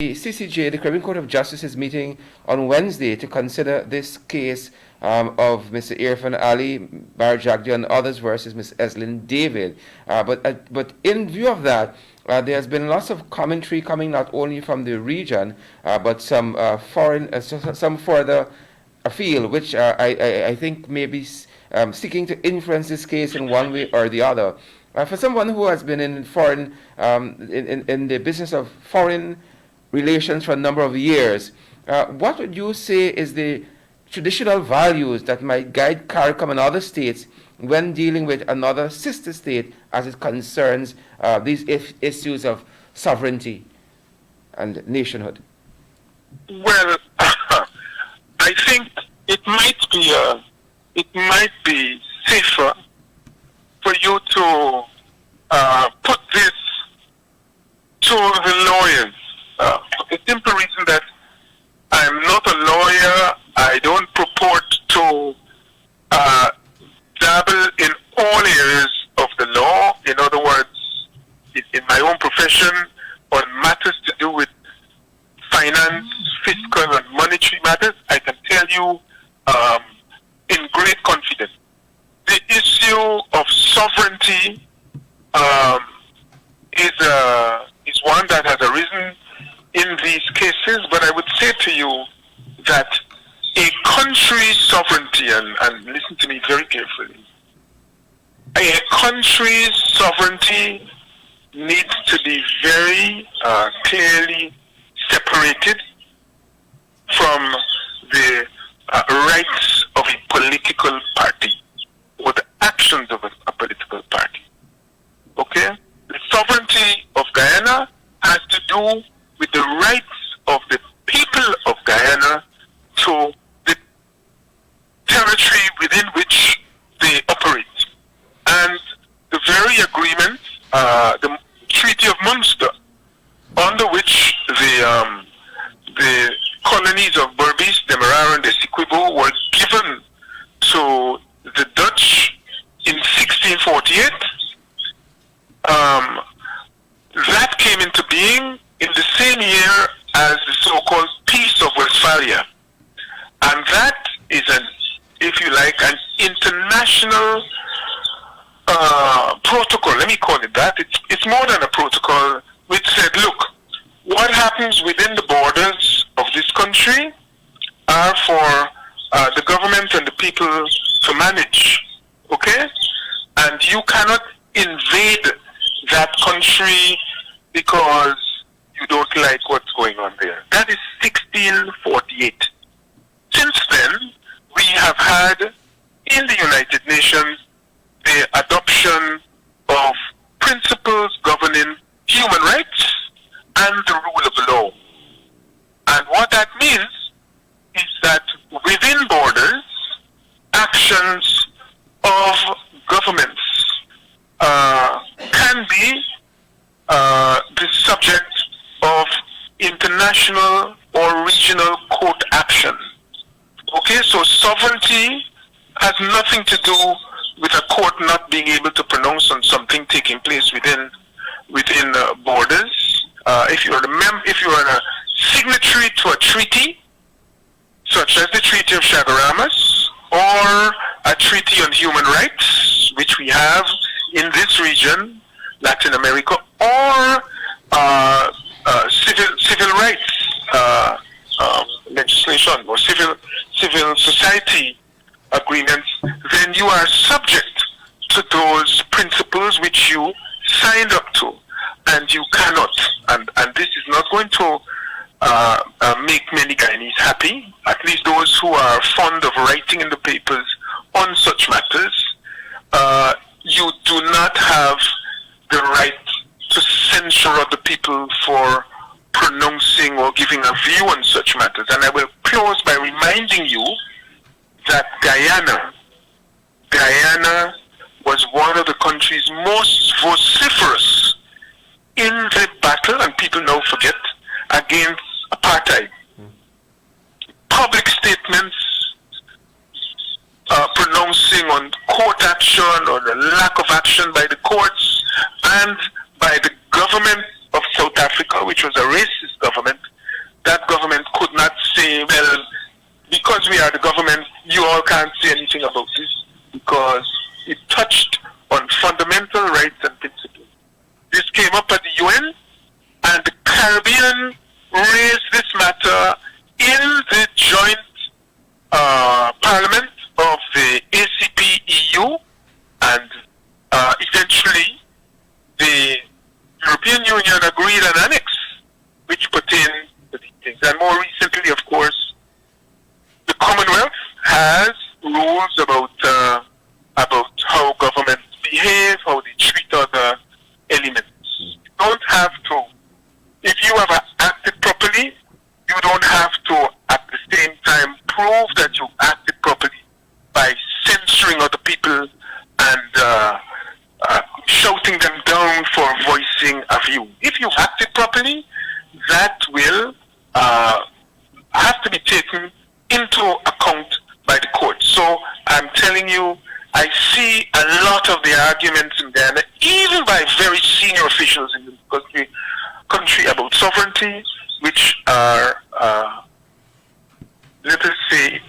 The CCJ, the Caribbean Court of Justice, is meeting on Wednesday to consider this case of Mr. Irfan Ali, Barjagdi, and others versus Ms. Eslyn David. But in view of that, there has been lots of commentary coming not only from the region, but some some further afield, which I think may be seeking to influence this case in one way or the other. For someone who has been in foreign, in the business of foreign relations for a number of years, what would you say is the traditional values that might guide CARICOM and other states when dealing with another sister state as it concerns these issues of sovereignty and nationhood? Well, I think it might be safer for you to put this to the lawyers. The simple reason that I'm not a lawyer, I don't purport to dabble in all areas of the law. In other words, in my own profession, on matters to do with finance, fiscal, and monetary matters, I can tell you in great confidence, the issue of sovereignty is one that has arisen in these cases, but I would say to you that a country's sovereignty, and listen to me very carefully, a country's sovereignty needs to be very clearly separated from the rights of a political party or the actions of a political party. Okay? The sovereignty of Guyana has to do with the rights of the people of Guyana to the territory within which they operate. And the very agreement, the Treaty of Munster, under which the colonies of Berbice, Demerara, and Essequibo were given to the Dutch in 1648, that came into being in the same year as the so-called Peace of Westphalia. And that is, if you like, an international protocol, let me call it that. It's more than a protocol, which said, look, what happens within the borders of this country are for the government and the people to manage, okay? And you cannot invade that country because you don't like what's going on there. That is 1648. Since then, we have had in the United Nations the adoption of principles governing human rights and the rule of law. And what that means is that within borders, actions of governments can be the subject of international or regional court action. Okay, so sovereignty has nothing to do with a court not being able to pronounce on something taking place within borders. If you're a signatory to a treaty, such as the Treaty of Chaguaramas or a treaty on human rights, which we have in this region, Latin America, or civil rights legislation or civil society agreements, then you are subject to those principles which you signed up to, and you cannot. And this is not going to make many Guyanese happy, at least those who are fond of writing in the papers on such matters. You do not have the right to censure other people for pronouncing or giving a view on such matters. And I will close by reminding you that Guyana was one of the countries most vociferous in the battle, and people now forget, against apartheid. Public statements pronouncing on court action or the lack of action by the courts and by the government of South Africa, which was a racist government, can't say anything about this because it touched on fundamental rights and principles. This came up at the UN, and the Caribbean raised this matter in the joint parliament of the APNU, and eventually the European Union agreed an annex which pertained to these things. And more recently, of course, the Commonwealth has rules about how governments behave, how they treat other elements. You don't have to, if you have acted properly, you don't have to at the same time prove that you acted properly by censoring other people and shouting them down for voicing a view. If you acted properly, that will have to be taken into account by the court. So I'm telling you, I see a lot of the arguments in Ghana, even by very senior officials in the country about sovereignty, which are, let us say,